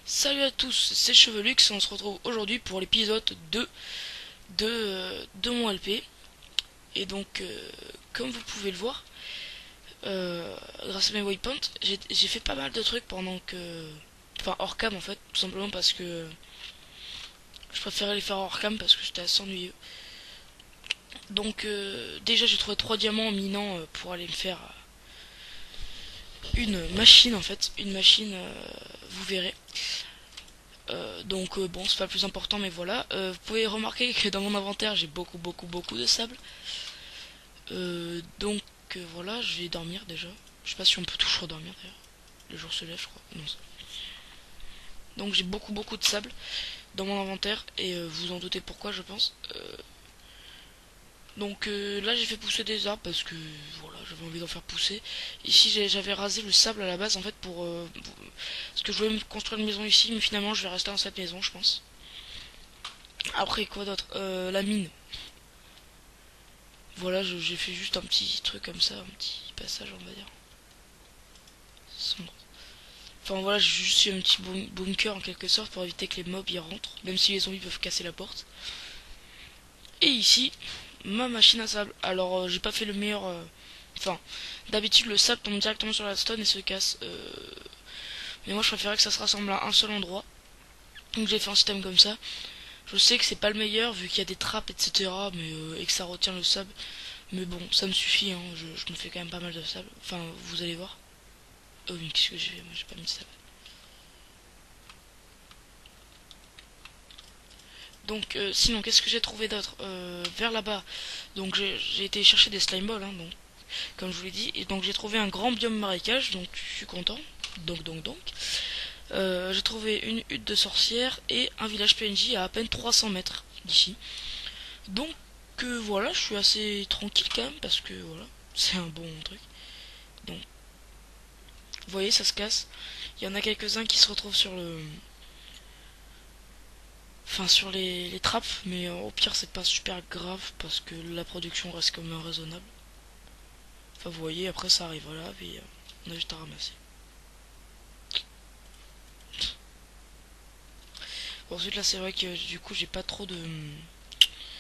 Salut à tous, c'est Chevelux et on se retrouve aujourd'hui pour l'épisode 2 de mon LP. Et donc, comme vous pouvez le voir, grâce à mes waypoints, j'ai fait pas mal de trucs pendant que... Enfin, hors cam en fait, tout simplement parce que je préférais les faire hors cam parce que j'étais assez ennuyeux. Donc, déjà j'ai trouvé 3 diamants en minant pour aller me faire une machine en fait. Une machine, vous verrez. Donc bon, c'est pas le plus important, mais voilà. Vous pouvez remarquer que dans mon inventaire, j'ai beaucoup de sable. Donc voilà, je vais dormir déjà. Je sais pas si on peut toujours dormir d'ailleurs. Le jour se lève, je crois. Non. Donc j'ai beaucoup de sable dans mon inventaire et vous en doutez pourquoi, je pense. Donc là, j'ai fait pousser des arbres parce que voilà, j'avais envie d'en faire pousser. Ici, j'avais rasé le sable à la base en fait parce que je voulais me construire une maison ici, mais finalement, je vais rester dans cette maison, je pense. Après quoi d'autre, la mine. Voilà, j'ai fait juste un petit truc comme ça, un petit passage, on va dire. Sombre. Enfin voilà, j'ai juste eu un petit bunker en quelque sorte pour éviter que les mobs y rentrent, même si les zombies peuvent casser la porte. Et ici, ma machine à sable. Alors j'ai pas fait le meilleur... Enfin, d'habitude le sable tombe directement sur la stone et se casse. Mais moi je préférais que ça se rassemble à un seul endroit. Donc j'ai fait un système comme ça. Je sais que c'est pas le meilleur vu qu'il y a des trappes etc. Mais, et que ça retient le sable. Mais bon, ça me suffit, hein. Je me fais quand même pas mal de sable. Enfin, vous allez voir. Oh mais qu'est-ce que j'ai fait? Moi j'ai pas mis de sable. Donc sinon qu'est-ce que j'ai trouvé d'autre vers là-bas. Donc j'ai été chercher des slime balls, hein, donc comme je vous l'ai dit, et donc j'ai trouvé un grand biome marécage, donc je suis content. Donc j'ai trouvé une hutte de sorcière et un village PNJ à peine 300 mètres d'ici. Donc voilà, je suis assez tranquille quand même parce que voilà, c'est un bon truc. Donc vous voyez, ça se casse. Il y en a quelques-uns qui se retrouvent sur le enfin sur les trappes, mais au pire c'est pas super grave parce que la production reste quand même raisonnable. Enfin vous voyez, après ça arrive, voilà, puis on a juste à ramasser. Bon, ensuite là c'est vrai que du coup j'ai pas trop de...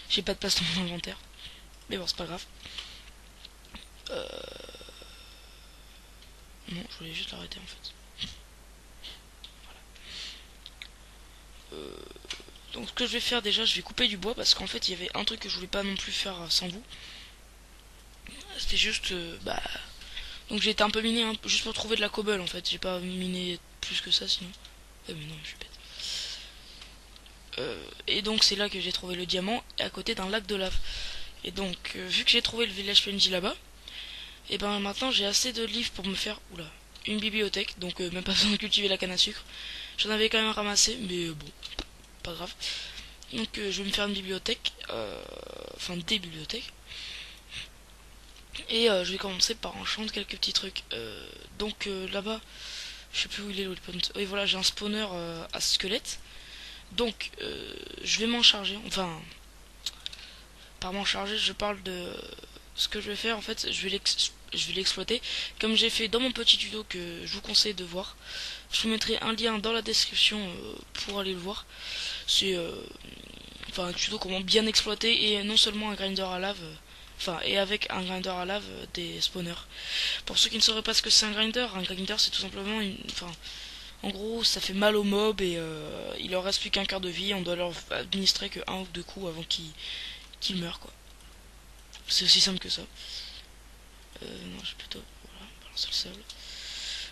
J'ai pas de place dans mon inventaire. Mais bon c'est pas grave. Non, je voulais juste l'arrêter en fait. Donc ce que je vais faire déjà, je vais couper du bois parce qu'en fait il y avait un truc que je voulais pas non plus faire sans vous. C'était juste... Donc j'ai été un peu miné hein, juste pour trouver de la cobble en fait. J'ai pas miné plus que ça sinon. Mais non, je suis bête. Et donc c'est là que j'ai trouvé le diamant à côté d'un lac de lave. Et donc vu que j'ai trouvé le village PNJ là-bas, et ben maintenant j'ai assez de livres pour me faire une bibliothèque. Donc même pas besoin de cultiver la canne à sucre. J'en avais quand même ramassé, mais bon, pas grave. Donc je vais me faire une bibliothèque, enfin des bibliothèques. Et je vais commencer par enchanter quelques petits trucs. Donc là-bas, je sais plus où il est le waypoint. Oui voilà, j'ai un spawner à squelette. Donc je vais m'en charger. Enfin, par m'en charger, je parle de ce que je vais faire. En fait, je vais l'exploiter. Comme j'ai fait dans mon petit tuto que je vous conseille de voir. Je vous mettrai un lien dans la description pour aller le voir. C'est un tuto comment bien exploiter et non seulement un grinder à lave. Enfin, et avec un grinder à lave des spawners. Pour ceux qui ne sauraient pas ce que c'est un grinder c'est tout simplement une. Enfin, en gros, ça fait mal aux mobs et il leur reste plus qu'un quart de vie. On doit leur administrer que un ou deux coups avant qu'ils meurent, quoi. C'est aussi simple que ça. Non, j'ai plutôt. Voilà, balancer le sable.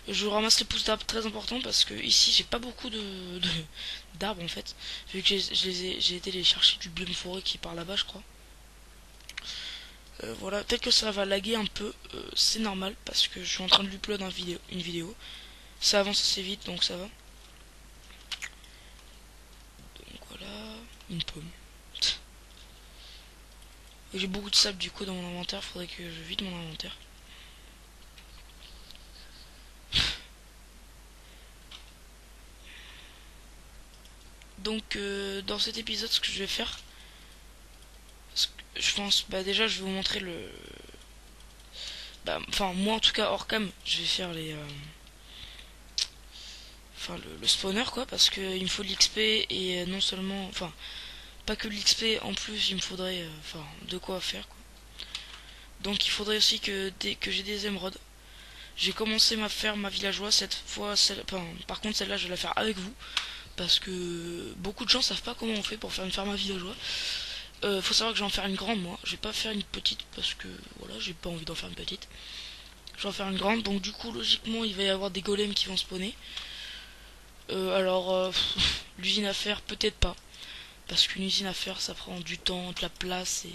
Je ramasse les pousses d'arbres très important parce que ici j'ai pas beaucoup d'arbres en fait. Vu que j'ai été les chercher du biome forêt qui est par là-bas, je crois. Voilà, peut-être que ça va laguer un peu, c'est normal parce que je suis en train de upload une vidéo. Ça avance assez vite donc ça va. Donc voilà, une pomme. Et j'ai beaucoup de sable du coup dans mon inventaire, faudrait que je vide mon inventaire. Donc dans cet épisode ce que je vais faire, je pense, déjà je vais vous montrer le... Enfin moi en tout cas hors cam, je vais faire les... enfin le spawner quoi, parce que il me faut de l'XP et non seulement, enfin pas que de l'XP, en plus il me faudrait, enfin de quoi faire quoi. Donc il faudrait aussi que dès que j'ai des émeraudes, j'ai commencé ma ferme, ma villageoise cette fois, enfin, par contre celle-là je vais la faire avec vous, parce que beaucoup de gens savent pas comment on fait pour faire une ferme à villageois. Faut savoir que je vais en faire une grande moi, je vais pas faire une petite parce que voilà, j'ai pas envie d'en faire une petite. Je vais en faire une grande, donc du coup logiquement il va y avoir des golems qui vont spawner. L'usine à faire peut-être pas, parce qu'une usine à faire ça prend du temps, de la place et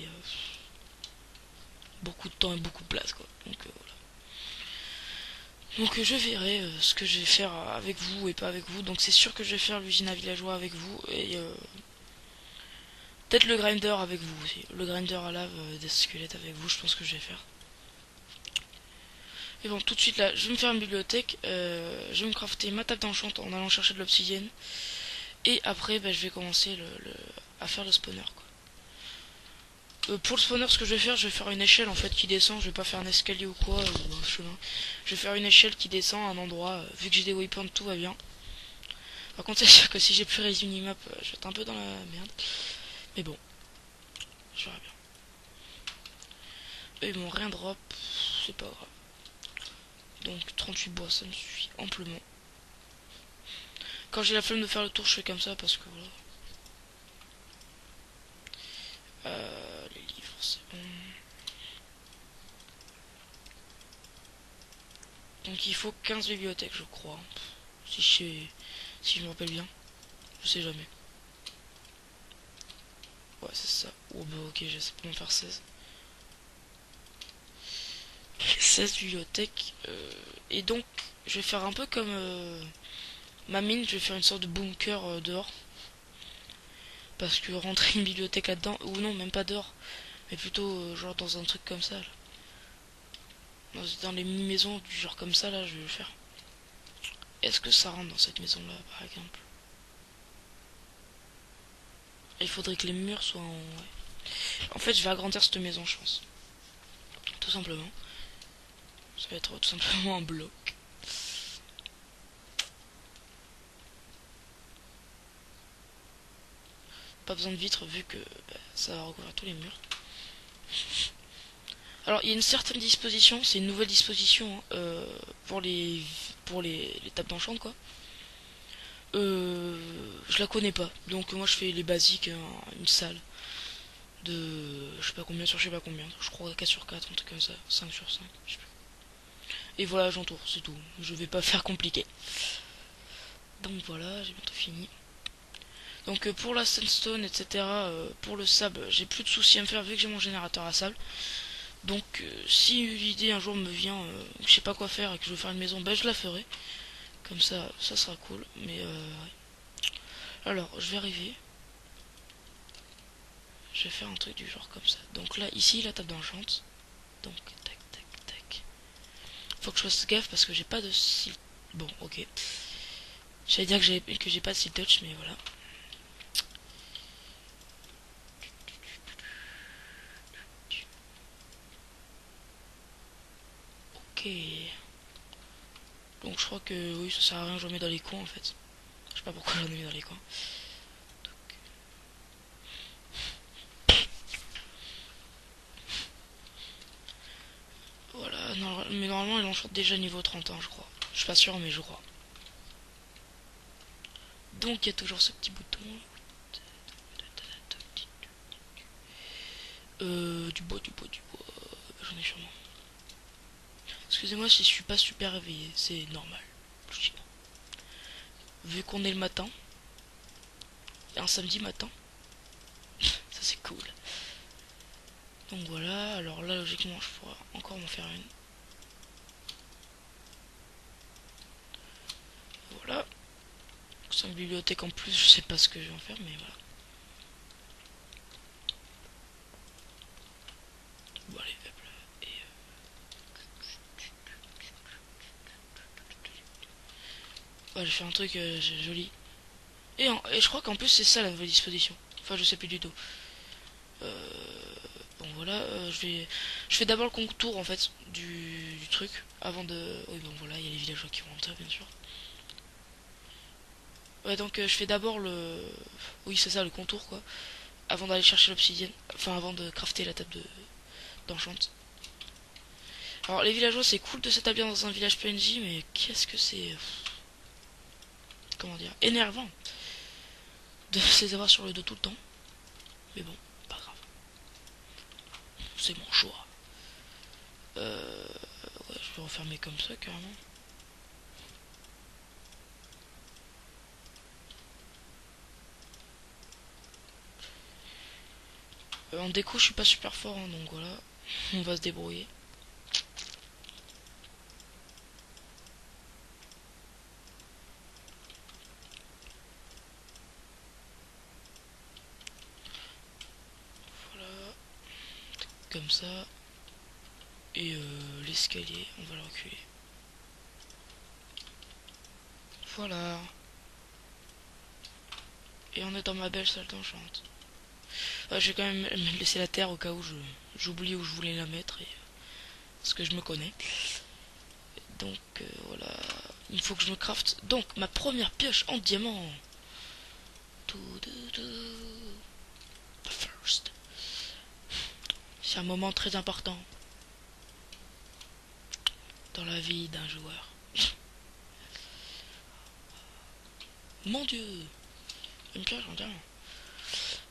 beaucoup de temps et beaucoup de place quoi. Donc voilà. Donc je verrai ce que je vais faire avec vous et pas avec vous. Donc c'est sûr que je vais faire l'usine à villageois avec vous et peut-être le grinder avec vous aussi. Le grinder à lave des squelettes avec vous, je pense que je vais faire. Et bon, tout de suite là, je vais me faire une bibliothèque. Je vais me crafter ma table d'enchant en allant chercher de l'obsidienne. Et après, bah, je vais commencer à faire le spawner quoi. Pour le spawner, ce que je vais faire une échelle en fait qui descend. Je vais pas faire un escalier ou quoi, ou un chemin. Je vais faire une échelle qui descend à un endroit. Vu que j'ai des waypoints, tout va bien. Par contre, c'est sûr que si j'ai plus les unimap, je vais être un peu dans la merde. Mais bon, je verrai bien. Et bon, rien drop, c'est pas grave. Donc 38 bois, ça me suffit amplement. Quand j'ai la flemme de faire le tour, je fais comme ça parce que voilà. Les livres, c'est bon. Donc il faut 15 bibliothèques, je crois. Si je me rappelle bien. Je sais jamais. Ouais, c'est ça. Oh bah ok, j'essaie de m'en faire 16. 16 bibliothèques. Et donc, je vais faire un peu comme ma mine. Je vais faire une sorte de bunker dehors. Parce que rentrer une bibliothèque là-dedans, ou non, même pas dehors. Mais plutôt genre dans un truc comme ça. Là. Dans les mini-maisons du genre comme ça, là, je vais le faire. Est-ce que ça rentre dans cette maison-là, par exemple? Il faudrait que les murs soient en... Ouais. En fait, je vais agrandir cette maison, je pense. Tout simplement. Ça va être tout simplement un bloc. Pas besoin de vitres vu que bah, ça va recouvrir tous les murs. Alors, il y a une certaine disposition, c'est une nouvelle disposition hein, pour les tables d'enchant, quoi. Je la connais pas, donc moi je fais les basiques, hein, une salle de je sais pas combien sur je sais pas combien, je crois 4 sur 4, un truc comme ça, 5 sur 5, je sais plus. Et voilà, j'entoure, c'est tout, je vais pas faire compliqué. Donc voilà, j'ai bientôt fini. Donc pour la sandstone, etc., pour le sable, j'ai plus de soucis à me faire vu que j'ai mon générateur à sable. Donc si l'idée un jour me vient, je sais pas quoi faire et que je veux faire une maison, bah je la ferai. Comme ça sera cool. Mais ouais. Alors, je vais arriver. Je vais faire un truc du genre comme ça. Donc là, ici, la table d'enchant. Donc, tac, tac, tac. Faut que je fasse gaffe parce que j'ai pas de seal. Bon, ok. J'allais dire que j'ai pas de seal touch, mais voilà. Ok. Donc je crois que oui, ça sert à rien, je le mets dans les coins en fait. Je sais pas pourquoi j'en ai mis dans les coins. Voilà, non, mais normalement il enchante déjà niveau 30 ans, je crois. Je suis pas sûr, mais je crois. Donc il y a toujours ce petit bouton. Du bois, du bois, du bois. J'en ai sûrement. Excusez-moi si je suis pas super réveillé, c'est normal, logiquement. Vu qu'on est le matin, un samedi matin, ça c'est cool. Donc voilà, alors là logiquement je pourrais encore m'en faire une. Voilà. 5 bibliothèques en plus, je sais pas ce que je vais en faire, mais voilà. Bon allez, hop là. Et ouais, j'ai fait un truc joli. Et je crois qu'en plus c'est ça la nouvelle disposition. Enfin je sais plus du tout. Bon voilà, je fais d'abord le contour en fait du truc avant de. Oui bon voilà, il y a les villageois qui vont rentrer bien sûr. Ouais, donc je fais d'abord le... Oui, c'est ça, le contour, quoi. Avant d'aller chercher l'obsidienne. Enfin, avant de crafter la table d'enchant. Alors, les villageois, c'est cool de s'établir dans un village PNJ, mais qu'est-ce que c'est... Comment dire, énervant de se les avoir sur le dos tout le temps. Mais bon, pas grave. C'est mon choix. Ouais, je vais refermer comme ça, carrément. En déco, je suis pas super fort, hein, donc voilà. On va se débrouiller. Voilà, comme ça. Et l'escalier, on va le reculer. Voilà. Et on est dans ma belle salle d'enchante. Je vais quand même me laisser la terre au cas où j'oublie où je voulais la mettre. Parce que je me connais. Donc voilà. Il faut que je me crafte. Donc ma première pioche en diamant. First. C'est un moment très important dans la vie d'un joueur. Mon dieu. Une pioche en diamant.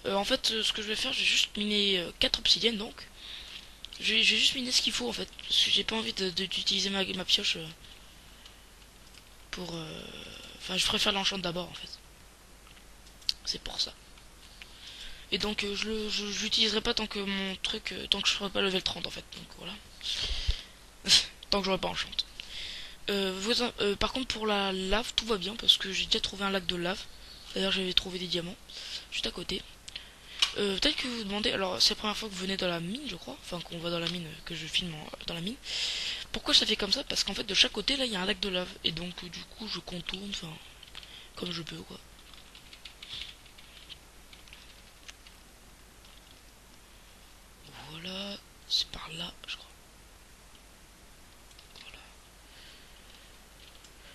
En fait, ce que je vais faire, je vais juste miner 4 obsidiennes donc. Je vais juste miner ce qu'il faut en fait. Parce que j'ai pas envie d'utiliser ma pioche pour. Enfin, je préfère l'enchant d'abord en fait. C'est pour ça. Et donc, je l'utiliserai pas tant que mon truc. Tant que je ferai pas level 30 en fait. Donc voilà. Tant que j'aurai pas enchant. Par contre, pour la lave, tout va bien parce que j'ai déjà trouvé un lac de lave. D'ailleurs, j'avais trouvé des diamants juste à côté. Peut-être que vous vous demandez, alors c'est la première fois que vous venez dans la mine, je crois, enfin qu'on va dans la mine, que je filme dans la mine. Pourquoi ça fait comme ça? Parce qu'en fait, de chaque côté, là, il y a un lac de lave. Et donc, du coup, je contourne, enfin, comme je peux, quoi. Voilà, c'est par là, je crois.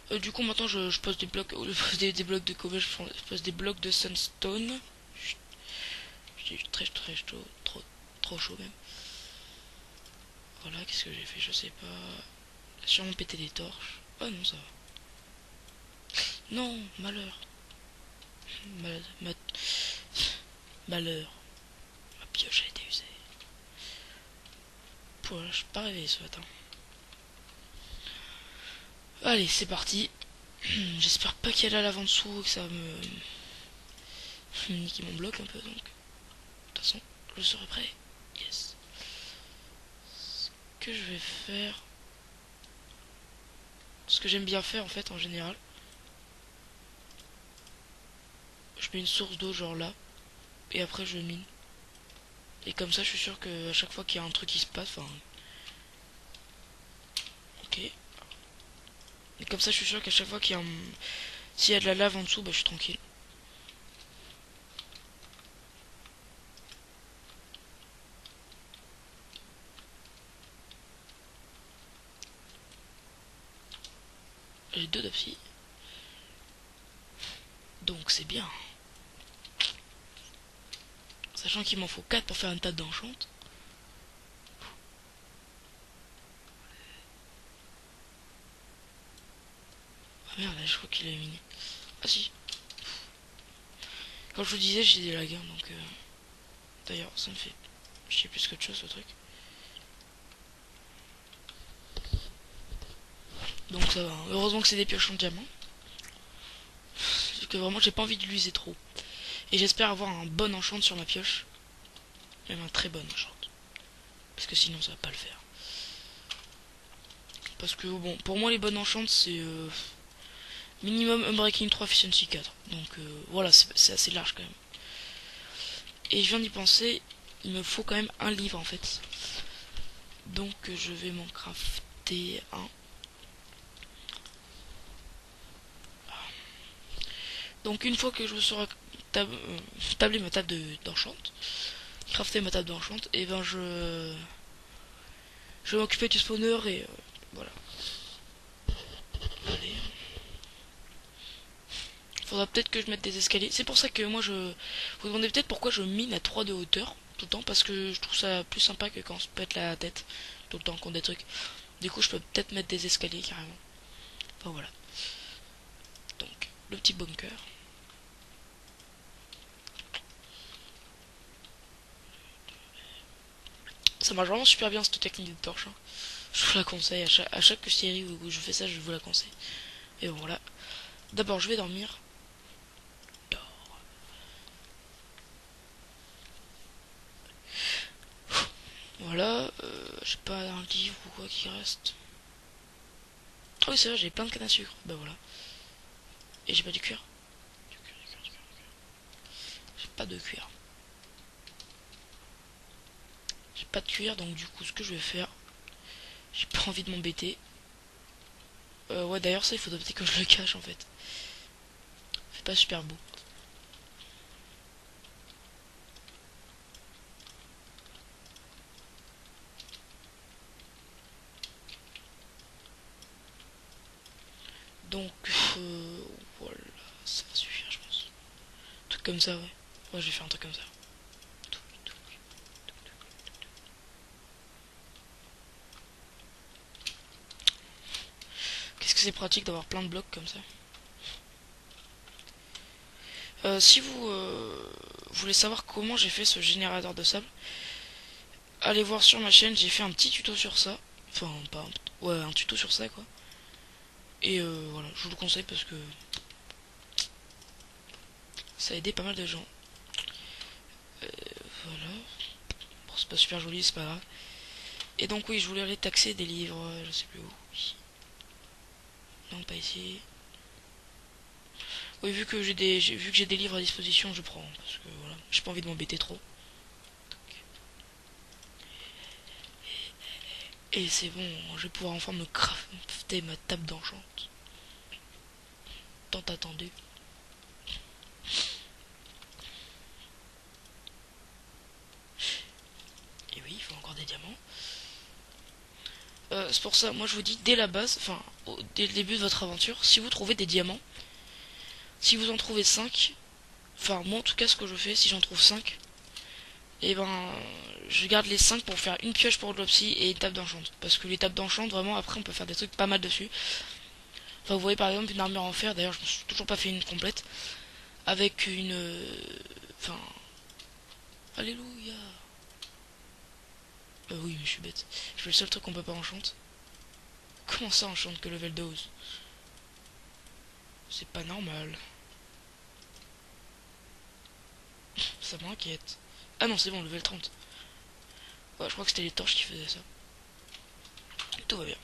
Voilà. Du coup, maintenant, je pose des blocs, au lieu de poser des blocs de cobble, je pose des blocs de sandstone. J'ai très, très chaud, trop chaud même. Voilà, qu'est-ce que j'ai fait? Je sais pas. J'ai sûrement pété des torches. Oh non, ça va. Non, malheur. Mal, ma- Malheur. Ma pioche a été usée. Je suis pas réveillé ce matin. Allez, c'est parti. J'espère pas qu'il y a la lave en dessous et que ça va me niquer mon bloc un peu donc. De toute façon, je serai prêt. Yes. Ce que je vais faire. Ce que j'aime bien faire en fait en général. Je mets une source d'eau genre là. Et après je mine. Et comme ça je suis sûr que à chaque fois qu'il y a un truc qui se passe, enfin. Ok. Et comme ça je suis sûr qu'à chaque fois qu'il y a un. S'il y a de la lave en dessous, bah je suis tranquille. J'ai deux d'absi. Donc c'est bien. Sachant qu'il m'en faut 4 pour faire un tas d'enchant. Ah merde, je crois qu'il est miné. Ah si. Comme je vous disais, j'ai des lags, hein, donc... D'ailleurs, ça me fait chier plus qu'autre chose, ce truc. Donc ça va. Heureusement que c'est des pioches en diamant. Parce que vraiment, j'ai pas envie de l'user trop. Et j'espère avoir un bon enchant sur ma pioche. Même un très bon enchant. Parce que sinon, ça va pas le faire. Parce que, bon, pour moi, les bonnes enchantes, c'est... minimum Unbreaking 3, Efficiency 4. Donc voilà, c'est assez large quand même. Et je viens d'y penser, il me faut quand même un livre en fait. Donc je vais m'en crafter un. Donc une fois que je serai tablé ma table d'enchant, crafter ma table d'enchant, et ben je vais m'occuper du spawner et voilà. Allez. faudra peut-être que je mette des escaliers. C'est pour ça que moi je... Vous vous demandez peut-être pourquoi je mine à 3 de hauteur tout le temps, parce que je trouve ça plus sympa que quand on se pète la tête tout le temps contre des trucs. Du coup je peux peut-être mettre des escaliers carrément. Enfin voilà. Donc le petit bunker. Ça marche vraiment super bien cette technique de torche, hein. Je vous la conseille, à chaque série où je fais ça, je vous la conseille. Et bon, voilà. D'abord, je vais dormir. Dors. Voilà, j'ai pas un livre ou quoi qui reste. Ah oui, c'est vrai, j'ai plein de cannes à sucre. Bah voilà. Et j'ai pas du cuir. J'ai pas de cuir. J'ai pas de cuir, donc du coup, ce que je vais faire, j'ai pas envie de m'embêter. Ouais, d'ailleurs, ça, il faudrait peut-être que je le cache en fait. C'est pas super beau. Donc, voilà, ça va suffire, je pense. Un truc comme ça, ouais. Ouais, je vais faire un truc comme ça. Qu'est-ce que c'est pratique d'avoir plein de blocs comme ça. Si vous voulez savoir comment j'ai fait ce générateur de sable, allez voir sur ma chaîne, j'ai fait un petit tuto sur ça. Enfin, pas un... Ouais, un tuto sur ça, quoi. Et voilà, je vous le conseille parce que ça a aidé pas mal de gens. Voilà. Bon, c'est pas super joli, c'est pas grave. Et donc oui, je voulais aller taxer des livres, je sais plus où. Non, pas ici. Oui, vu que j'ai des livres à disposition, je prends parce que voilà, j'ai pas envie de m'embêter trop. Et c'est bon, je vais pouvoir enfin me crafter ma table d'enchante. Tant attendu. Et oui, il faut encore des diamants. C'est pour ça, moi je vous dis dès la base, enfin dès le début de votre aventure, si vous trouvez des diamants, si vous en trouvez 5, enfin moi en tout cas ce que je fais, si j'en trouve 5, et ben je garde les 5 pour faire une pioche pour l'opsie et une table d'enchant. Parce que les tables d'enchant, vraiment après on peut faire des trucs pas mal dessus. Enfin vous voyez par exemple une armure en fer, d'ailleurs je me suis toujours pas fait une complète, avec une... Enfin... Alléluia. Oui mais je suis bête. Je fais le seul truc qu'on peut pas enchanter. Comment ça enchante que level 12? C'est pas normal. Ça m'inquiète. Ah non c'est bon, level 30. Ouais, je crois que c'était les torches qui faisaient ça. Tout va bien.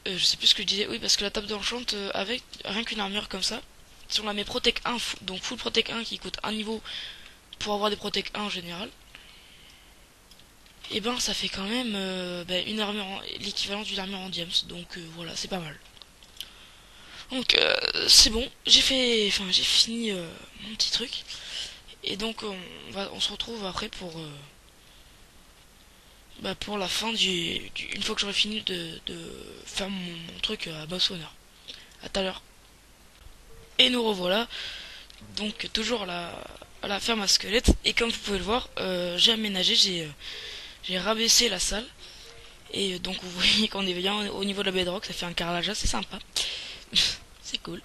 Je sais plus ce que je disais. Oui, parce que la table d'enchant, avec rien qu'une armure comme ça, si on la met Protec 1, donc full Protec 1 qui coûte un niveau pour avoir des Protec 1 en général, et ben ça fait quand même une armure, l'équivalent d'une armure en diams. Donc voilà, c'est pas mal. Donc c'est bon, j'ai fini mon petit truc. Et donc on se retrouve après pour la fin une fois que j'aurai fini de faire mon truc à boss honneur. À tout à l'heure. Et nous revoilà, donc toujours à la ferme à squelette. Et comme vous pouvez le voir, j'ai aménagé, j'ai rabaissé la salle. Et donc vous voyez qu'on est bien au niveau de la bedrock, ça fait un carrelage assez sympa. C'est cool.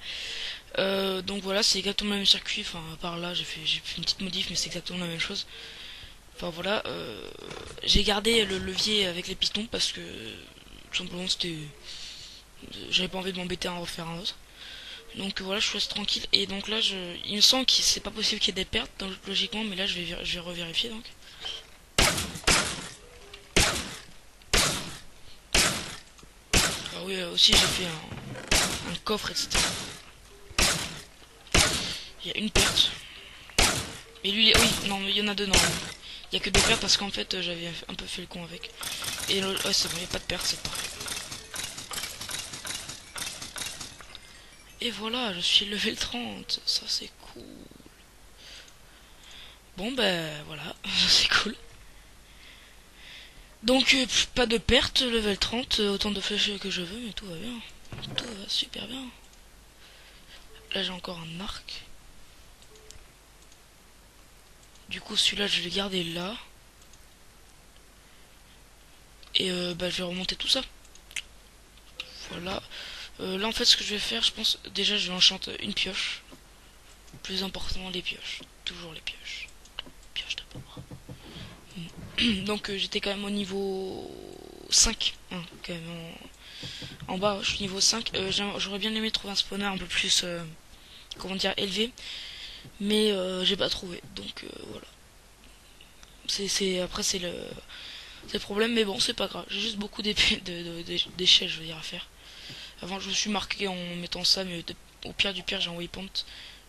Donc voilà, c'est exactement le même circuit. Enfin, par là, j'ai fait une petite modif, mais c'est exactement la même chose. Enfin voilà, j'ai gardé le levier avec les pistons parce que tout simplement c'était... J'avais pas envie de m'embêter à en refaire un autre. Donc voilà, je reste tranquille. Et donc là, il me semble que c'est pas possible qu'il y ait des pertes, donc, logiquement, mais là je vais revérifier donc. Ah oui, aussi j'ai fait un coffre, etc. Il y a une perte. Mais lui, oui, non, il y en a deux, non. Il y a que deux pertes parce qu'en fait, j'avais un peu fait le con avec. Et ouais, c'est bon, il n'y a pas de perte, c'est parfait. Et voilà, je suis level 30, ça c'est cool. Bon ben voilà, c'est cool. Donc pas de perte, level 30, autant de flèches que je veux, mais tout va bien. Tout va super bien. Là j'ai encore un arc. Du coup celui-là je vais garder là. Et bah, je vais remonter tout ça. Voilà. Là en fait ce que je vais faire, je pense, déjà je vais enchanter une pioche. Plus important, les pioches. Toujours les pioches. Pioche d'abord. Donc j'étais quand même au niveau 5. Hein, quand même en bas, je suis niveau 5. J'aurais bien aimé trouver un spawner un peu plus, comment dire, élevé. Mais j'ai pas trouvé. Donc voilà. Après c'est le problème, mais bon, c'est pas grave. J'ai juste beaucoup d'échelles, je veux dire, à faire. Avant, je me suis marqué en mettant ça, mais au pire du pire, j'ai un waypoint.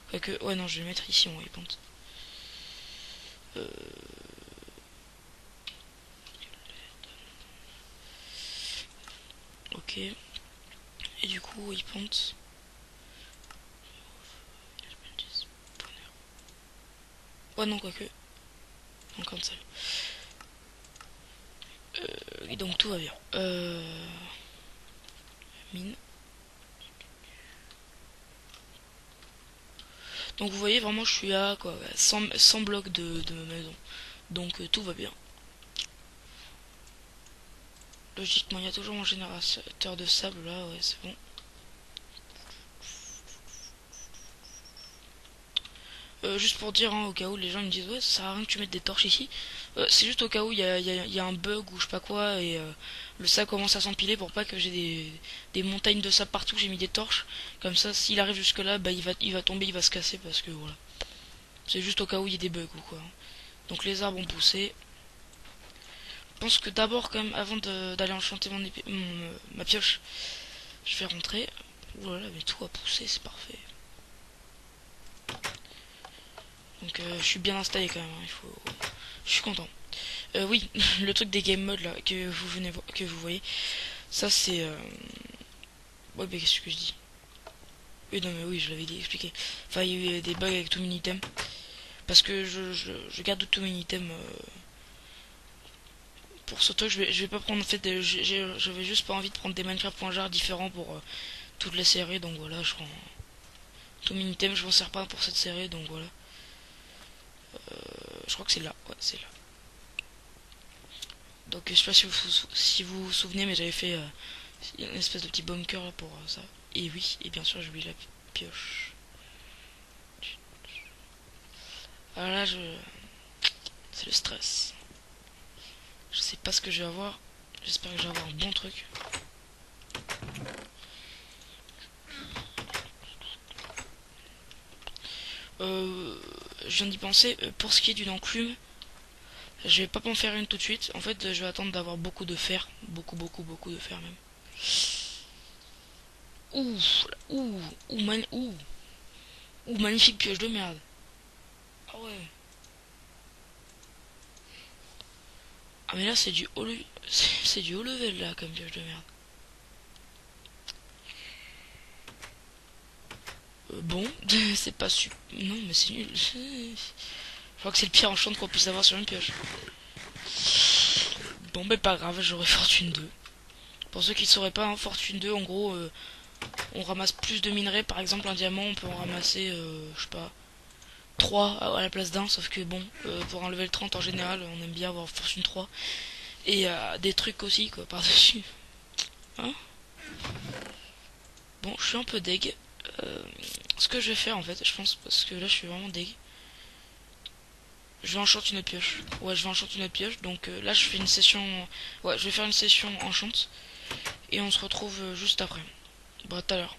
Quoique, ouais, non, je vais mettre ici mon waypoint. Euh, ok. Et du coup, waypoint. Ouais, non, quoique. Non, cancel. Et donc, tout va bien. Mine. Donc, vous voyez, vraiment, je suis à quoi, 100 blocs de ma maison. Donc, tout va bien. Logiquement, il y a toujours mon générateur de sable là, ouais, c'est bon. Juste pour dire, hein, au cas où les gens me disent ouais, ça sert à rien que tu mettes des torches ici. C'est juste au cas où il y a un bug ou je sais pas quoi et le sable commence à s'empiler pour pas que j'ai des montagnes de sable partout. J'ai mis des torches. Comme ça, s'il arrive jusque là, bah il va tomber, il va se casser parce que voilà. C'est juste au cas où il y a des bugs ou quoi. Donc les arbres ont poussé. Je pense que d'abord, quand même, avant d'aller enchanter ma pioche, je vais rentrer. Voilà, mais tout a poussé, c'est parfait. Donc je suis bien installé quand même, hein, je suis content. Oui, le truc des game modes là que vous voyez, ça c'est ouais, mais qu'est-ce que je dis? Oui, non mais oui, je l'avais dit, expliqué. Enfin, il y a eu des bugs avec tout mini-item parce que je garde tout mini-item pour ce truc. Je vais pas prendre en fait j'avais juste pas envie de prendre des Minecraft.jar différents pour toute la série, donc voilà, je prends tout mini-item, je m'en sers pas pour cette série, donc voilà. Je crois que c'est là, ouais, c'est là. Donc je sais pas si vous vous souvenez, mais j'avais fait une espèce de petit bunker là pour ça. Et oui, et bien sûr j'ai oublié la pioche. Alors là, c'est le stress. Je sais pas ce que je vais avoir. J'espère que je vais avoir un bon truc. Je viens d'y penser. Pour ce qui est d'une enclume, je vais pas m'en faire une tout de suite. En fait, je vais attendre d'avoir beaucoup de fer. Beaucoup, beaucoup, beaucoup de fer même. Ouh, ouh, ouh, magnifique pioche de merde. Ah ouais. Ah mais là c'est du haut, c'est du haut level là comme pioche de merde. Bon, c'est pas super. Non mais c'est nul. Je crois que c'est le pire enchant qu'on puisse avoir sur une pioche. Bon mais pas grave, j'aurai Fortune 2. Pour ceux qui ne sauraient pas, hein, Fortune 2 en gros, on ramasse plus de minerais. Par exemple un diamant on peut en ramasser, je sais pas, 3 à la place d'un. Sauf que bon, pour un level 30 en général, on aime bien avoir Fortune 3. Et des trucs aussi quoi par dessus. Hein. Bon, je suis un peu deg. Ce que je vais faire en fait, je pense, parce que là je suis vraiment deg. Je vais enchanter une autre pioche. Ouais, je vais enchanter une autre pioche. Donc là je fais une session. Ouais, je vais faire une session enchante. Et on se retrouve juste après. Bah, tout à l'heure.